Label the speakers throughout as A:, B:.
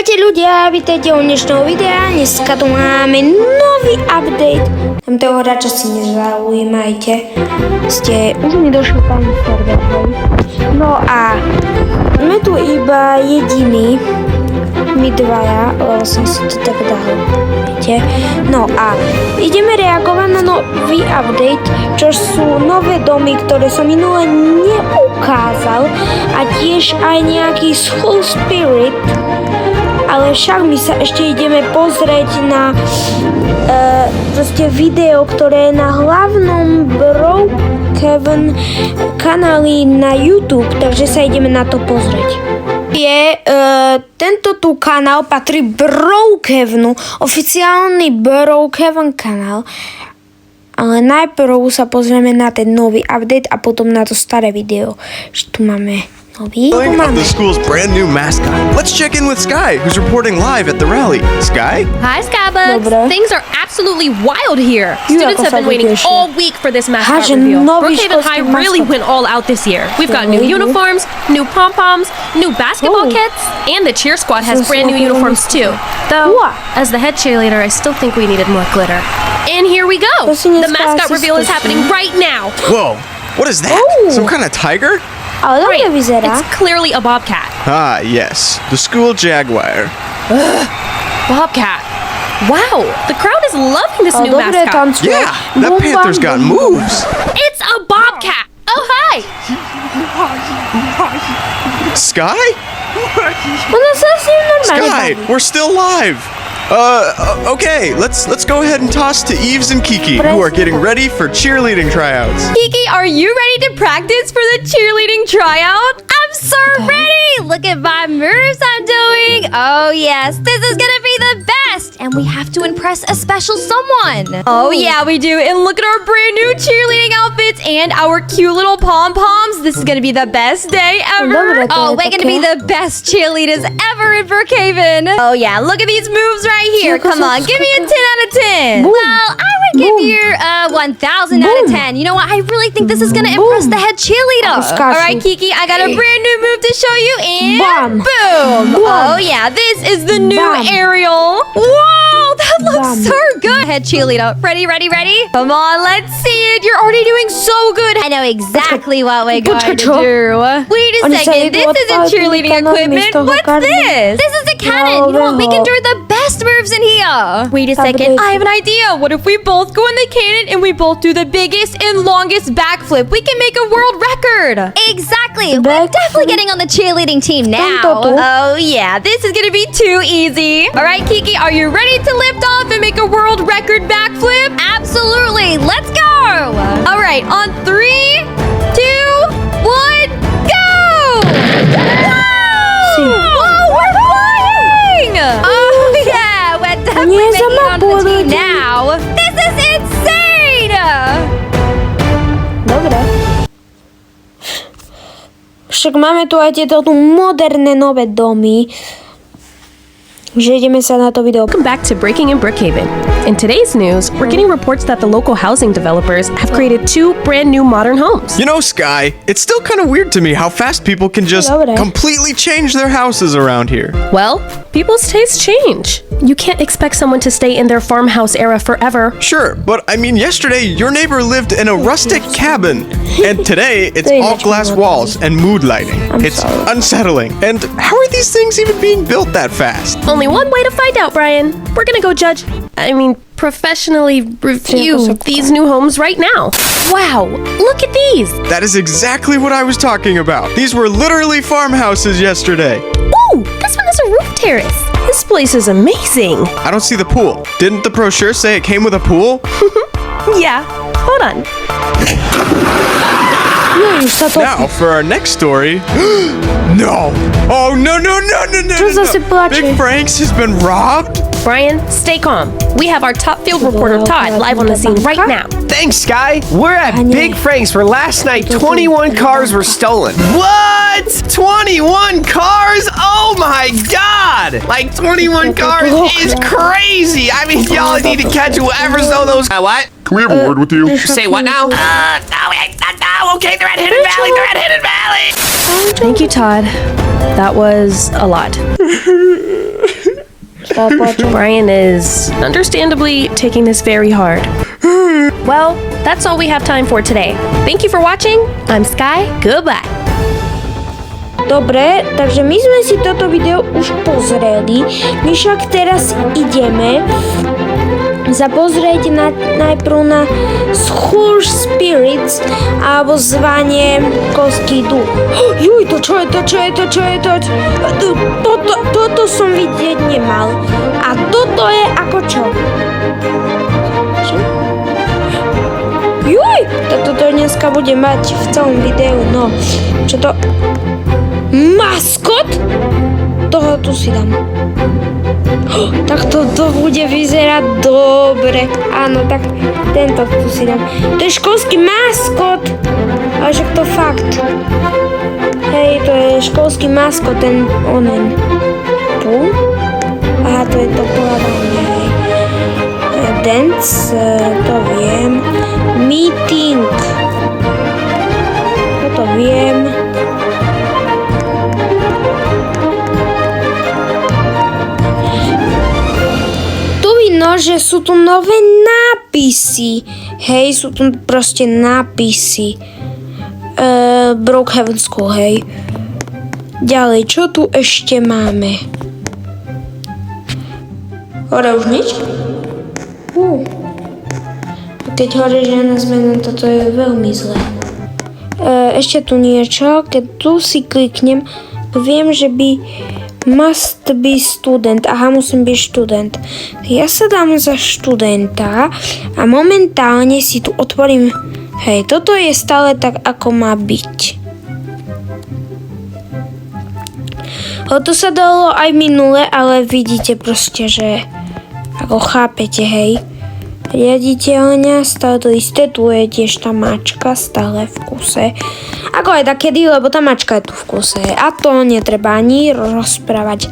A: Čaute ľudia, vítajte u dnešného videa. Dneska tu máme nový update. Tam toho hráča si nezaujímajte. Ste už mi došli tam server. No a sme tu iba jediní. My dvaja, lebo som si to tak dal. Viete? No a ideme reagovať na nový update, čo sú nové domy, ktoré som minule neukázal a tiež aj nejaký School Spirit. Ale však my sa ešte ideme pozrieť na proste video, ktoré je na hlavnom Brookhaven kanáli na YouTube, takže sa ideme na to pozrieť. Tento tu kanál patrí Brookhavenu, oficiálny Brookhaven kanál, ale najprv sa pozrieme na ten nový update a potom na to staré video, že tu máme nový.
B: Of the school's brand new mascot. Let's check in with Sky, who's reporting live at the rally. Sky?
C: Hi, Skybugs.
A: Dobre.
C: Things are absolutely wild here. Students have been waiting all week for this mascot
A: Háže
C: reveal.
A: nový
C: Brookhaven High
A: školský
C: really
A: mascot.
C: went all out this year. We've got new
A: Really?
C: uniforms, new pom-poms, new basketball
A: Oh.
C: kits, and the cheer squad has
A: So
C: brand new
A: small.
C: uniforms too. Though,
A: Wow.
C: as the head cheerleader, I still think we needed more glitter. And here we go.
A: To si
C: The
A: dneska
C: mascot
A: asi
C: reveal is
A: skúsim.
C: happening right now.
B: Whoa, what is that?
A: Oh.
B: Some kind of tiger?
A: Ale dobre vyzerá.
C: It's clearly a bobcat.
B: Ah, yes, the school jaguar.
C: Bobcat. Wow, the crowd is loving this
A: Ale
C: new
A: dobre
C: mascot.
A: tancuje.
B: Yeah, that
A: Bum,
B: panther's
A: bam,
B: got
A: bum, bum.
B: moves.
C: It's a bobcat. Oh, hi.
B: Sky?
A: Ona sa s ním normálne
B: Sky,
A: baví.
B: we're still live. Okay, let's go ahead and toss to Eves and Kiki, who are getting ready for cheerleading tryouts.
C: Kiki, are you ready to practice for the cheerleading tryout? I'm so ready! Look at my moves I'm doing! Oh yes, this is gonna be the best! And we have to impress a special someone! Oh yeah, we do! And look at our brand new cheerleading outfits and our cute little pom-poms! This is gonna be the best day
A: Dobre,
C: ever!
A: to
C: Oh,
A: je
C: we're gonna be
A: také.
C: the best cheerleaders ever in Brookhaven! Oh yeah, look at these moves right here!
A: Ako
C: Come
A: sa
C: on, give me a 10 out of 10!
A: Boom.
C: Well, I would give
A: Boom.
C: you 1,000 out of
A: Boom.
C: 10. You know what? I really think this is gonna impress the head cheerleader.
A: Ako
C: All right,
A: skáču.
C: Kiki, I got a brand new move to show you, and
A: Bam.
C: boom!
A: Bam.
C: Oh yeah, this is the new
A: Bam.
C: Ariel. Whoa, that looks
A: Bam.
C: so good. Head cheerleader, ready? Come on, let's see it. You're already doing so good. I know exactly what we're going to
A: Počkaj, čo?
C: do. Wait a
A: Oni sa
C: second,
A: idú
C: this isn't
A: odpáliť
C: cheerleading
A: kanón
C: equipment.
A: miesto
C: What's
A: karny.
C: this? This is a cannon. You know what? We can do the best moves in here. Wait a second, I have an idea. What if we both go in the cannon and we both do the biggest and longest backflip? We can make a world record. Exactly. We're definitely getting on the cheerleading team now.
A: Tonto.
C: Oh yeah, this is gonna be too easy. All right, Kiki, are you ready to lift off and make a world record backflip? Absolutely. Let's go. All right, on 3, 2, 1, go! Whoa, we're flying! Oh yeah, we're definitely
A: Nie
C: making it onto the
A: zamapujte.
C: team now. This is insane!
A: Dobre. Však máme tu aj tieto tu moderné nové domy. Že ideme sa na to video.
D: Welcome back to Breaking in Brookhaven. In today's news, we're getting reports that the local housing developers have created 2 brand new modern homes.
B: You know, Sky, it's still kind of weird to me how fast people can just
A: Dobre.
B: completely change their houses around here.
D: Well, people's tastes change. You can't expect someone to stay in their farmhouse era forever.
B: Sure, but I mean, yesterday your neighbor lived in a rustic cabin, and today it's
A: Very
B: all
A: much
B: glass
A: more
B: walls and mood lighting. It's
A: sorry.
B: unsettling. And how are these things even being built that fast?
D: Only one way to find out, Brian. We're gonna go professionally review these new homes right now. Wow, look at these.
B: That is exactly what I was talking about. These were literally farmhouses yesterday.
D: Ooh, this one has a roof terrace. This place is amazing.
B: I don't see the pool. Didn't the brochure say it came with a pool?
D: Yeah, hold on.
A: No, už sa to...
B: Now for our next story. No! Oh no no no no no!
A: Čo
B: no,
A: zase
B: no.
A: plače?
B: Big Frank's has been robbed?
D: Brian, stay calm. We have our top field reporter Todd live on the scene right now.
E: Thanks, Sky. We're at Big Frank's where last night 21 cars were stolen. What? 21 cars? Oh my god! Like 21 cars is crazy. I mean, y'all need to catch whoever stole those. What?
F: Can we have a word with you?
E: Say what now? No, okay, they're at Hidden Valley. They're at Hidden Valley.
D: Thank you, Todd. That was a lot. Brian is understandably taking this very hard. Well, that's all we have time for today. Thank you for watching. I'm Sky. Goodbye.
A: Dobre, takže my sme si toto video už pozreli. My však teraz ideme sa pozrieť najprv na School Spirits alebo zvanie Školský duch. Juj, to čo je? Toto som vidieť nemal. A toto je ako čo? Juj, toto dneska bude mať v celom videu, no. Čo to? Maskot? Toho tu si dám. Tak to bude vyzerať dobre. Áno, tak tento tu si dám. To je školský maskot. Ale však to fakt. Hej, to je školský maskot, ten onen. Tu? Aha, to je to pohľadanie, hej. Dance, to viem. Meeting. Toto viem. Že sú tu nové nápisy. Hej, sú tu proste nápisy. Brookhaven School, hej. Ďalej, čo tu ešte máme? Hore už nič? Keď hore žiadna zmena, toto je veľmi zlé. Ešte tu niečo, keď tu si kliknem, viem, že by must be student. Aha, musím byť študent. Ja sa dám za študenta a momentálne si tu otvorím. Hej, toto je stále tak, ako má byť. To sa dalo aj minule, ale vidíte proste, že ako chápete, hej. Riaditeľňa, stále to isté, tu je tiež tá mačka stále v kuse. Ako aj takedy, lebo tá mačka je tu v kuse. A to netreba ani rozprávať.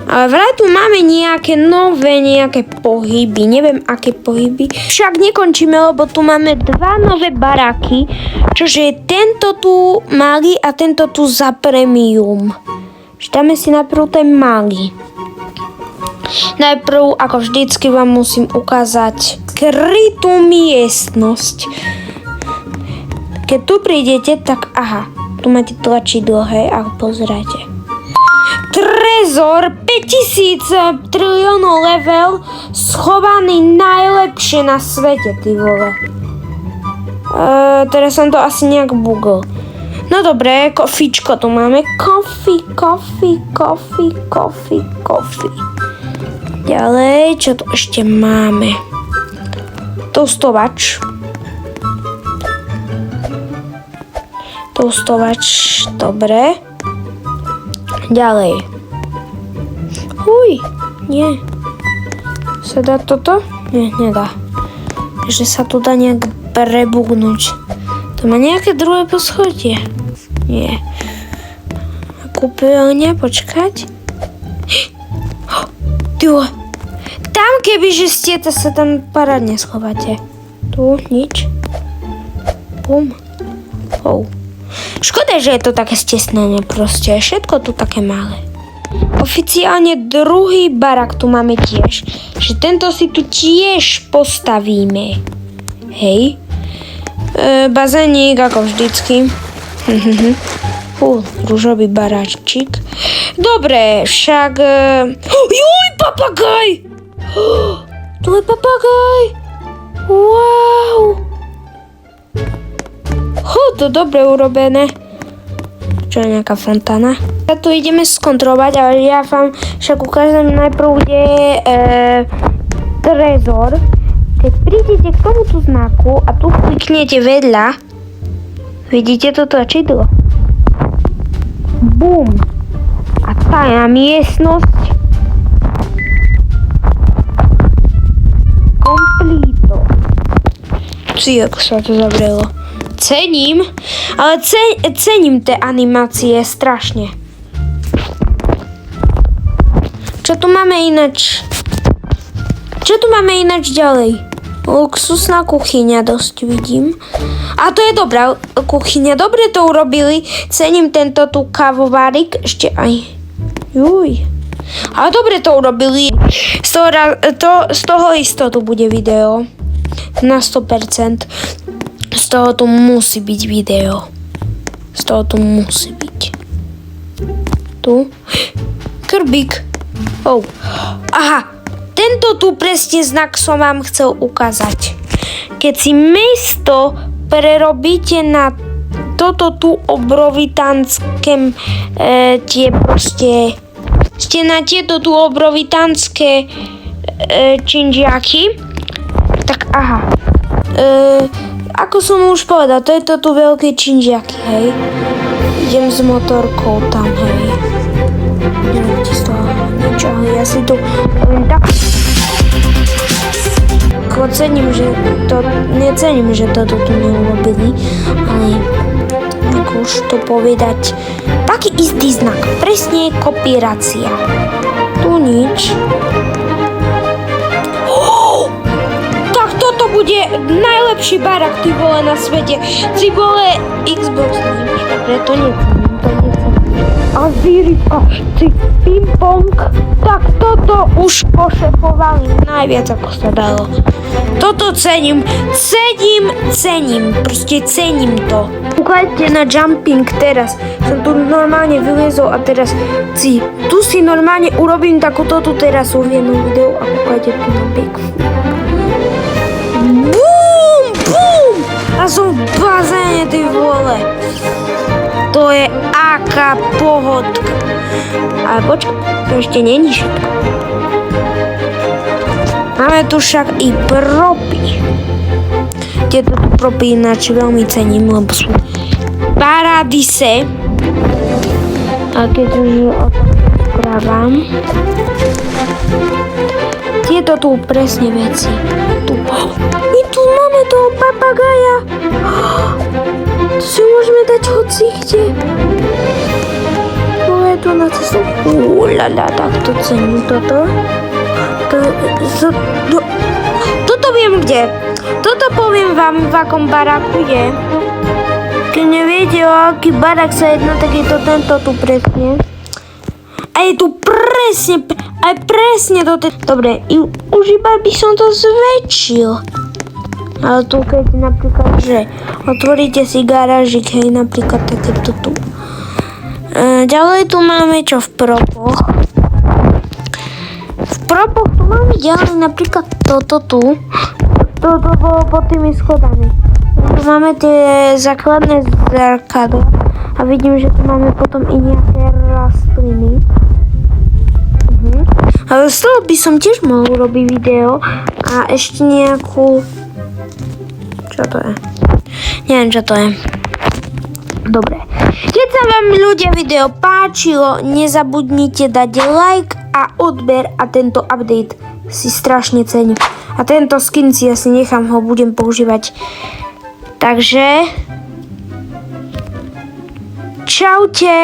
A: Ale vraj tu máme nejaké pohyby. Neviem, aké pohyby. Však nekončíme, lebo tu máme dva nové baraky. Čože je tento tu malý a tento tu za premium. Dáme si najprv ten malý. Najprv, ako vždycky, vám musím ukázať skrytú miestnosť. Keď tu prídete, tak aha, tu máte tlačidlo, hej, a pozerajte. Trezor 5000 triliónov level, schovaný najlepšie na svete, ty vole. Teraz som to asi nejak bugol. No dobre, kofíčko tu máme. Coffee. Ďalej, čo tu ešte máme? Toastovač, dobre. Ďalej. Nie. Sa dá toto? Nie, nedá. Že sa tu dá nejak prebugnúť. To má nejaké druhé poschodie. Nie. Kúpeľňa, počkať. Tyvo. Tam kebyže ste, to sa tam parádne schováte. Tu nič. Bum. Škoda, že je to také stesnené proste. Všetko tu také malé. Oficiálne druhý barak tu máme tiež. Že tento si tu tiež postavíme. Hej. Bazénik ako vždycky. Ružový baráčik. Dobre, však... Juj, papagaj! Tu je papagaj! Wow! To dobre urobené. Čo je nejaká fontána? A tu ideme skontrolovať, ale ja vám však ukážem najprv, kde je trezor. Keď prídete k tomuto znaku a tu kliknete vedľa, vidíte to tlačidlo? Bum! A tajná miestnosť kompleto. Ako sa to zavrelo. Cením, ale cením tie animácie strašne. Čo tu máme ináč ďalej? Luxusná kuchyňa dosť vidím. A to je dobrá kuchyňa. Dobre to urobili. Cením tento tu kávovárik. Ešte aj. Juj. Ale dobre to urobili. Z toho istotu bude video. Na 100%. Z toho tu musí byť video. Z toho tu musí byť. Tu. Krbík. Oh. Aha. Tento tu presne znak som vám chcel ukázať. Keď si miesto prerobíte na toto tu obrovitánske tie proste ste na tieto tu obrovitánske činžiaky, tak aha. Ako som už povedal, to je to tu veľké činžiaky, hej. Idem s motorkou tam, hej. Nerobte z toho niečo, ale ja si tu poviem tak. Necením, že toto tu neurobili, ale ako už to povedať, taký istý znak, presne kopírácia. Tu nič. Tak toto bude najlepší barak, ty vole, na svete. Ty vole, Xbox, preto necením. A Ziri, a ty ping-pong, tak toto už pošefovali najviac, ako sa dalo. Toto cením, proste cením to. Kúkajte na jumping teraz, som tu normálne vyliezol a teraz tu si normálne urobím takúto tu teraz v jednom videu a kúkajte tu na Bigfoot. Bum, bum! A som v bazéne, ty vole. To je aká pohodka. Ale počkaj, to ešte není všetko. Máme tu však i propy. Tieto tu propy ináč veľmi cením, lebo sú paradise. A keď už o tom správam, tieto tu presne veci. My tu máme toho papagája. To si môžeme dať hoci kde. To je tu na cestu. Ulala, tak to cením toto. Toto viem kde. Toto poviem vám, v akom baraku je. Keď neviete, o aký barak sa jedná, tak je to tento tu presne. A je tu presne do tej... Dobre, už iba by som to zväčšil. Ale tu keď napríklad, že otvoríte si garážik, hej, napríklad takéto tu. Ďalej tu máme čo v propoch. V propoch tu máme ďalej napríklad toto tu. Toto bolo pod tými schodami. Tu máme tie základné zrkadla a vidím, že tu máme potom i nejaké rastliny. Ale z toho by som tiež mohol urobiť video a ešte nejakú... Čo to je? Neviem, čo to je. Dobre. Keď sa vám ľudia video páčilo, nezabudnite dať like a odber a tento update si strašne cením. A tento skin si asi nechám, ho budem používať. Takže... Čaute!